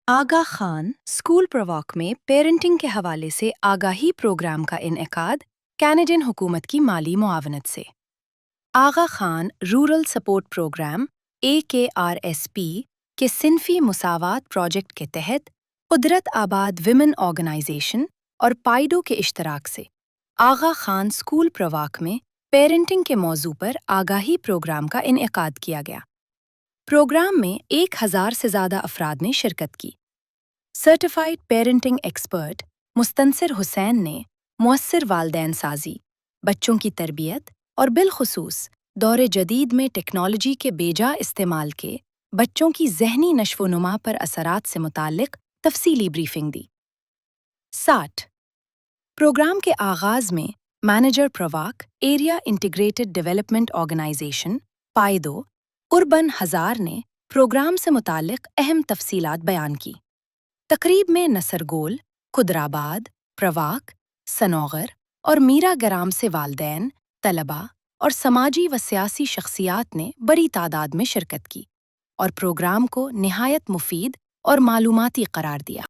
आगा Khan school प्रवॉक में parenting के हवाले से आगाही प्रोग्राम का इनेकाद कैनेडियन हुकूमत की माली मुआवनत से। Aga Khan rural support programme AKRSP के सिनफी मुसावात प्रोजेक्ट के तहत कुदरत आबाद विमेन ऑर्गेनाइजेशन और पाइडो के इश्तराक से आगा खान स्कूल प्रवाक में पेरेंटिंग के मौजू पर आगाही प्रोग्राम का इनेकाद किया गया। प्रोग्राम में 1000 से ज़्यादा अफराद ने शिरकत की। सर्टिफाइड पेरेंटिंग एक्सपर्ट मुस्तनसिर हुसैन ने मुअस्सिर वालदैन साजी, बच्चों की तरबियत और बिलखुसूस दौर जदीद में टेक्नोलॉजी के बेजा इस्तेमाल के बच्चों की ज़हनी नश्व-ओ-नुमा पर असरात से मुताल्लिक तफसीली ब्रीफिंग दी। 60 प्रोग्राम के आगाज़ में manager Parwak area integrated development organisation Paido Qurban Hazar ने प्रोग्राम से मुताल्लिक अहम तफसीलात बयान की। तकरीब में नसरगोल, खुदराबाद, प्रवाक, सनौगर और मीरा गराम से वालदैन, तलबा और समाजी व सियासी शख्सियात ने बड़ी तादाद में शिरकत की और प्रोग्राम को निहायत मुफीद और मालूमाती करार दिया।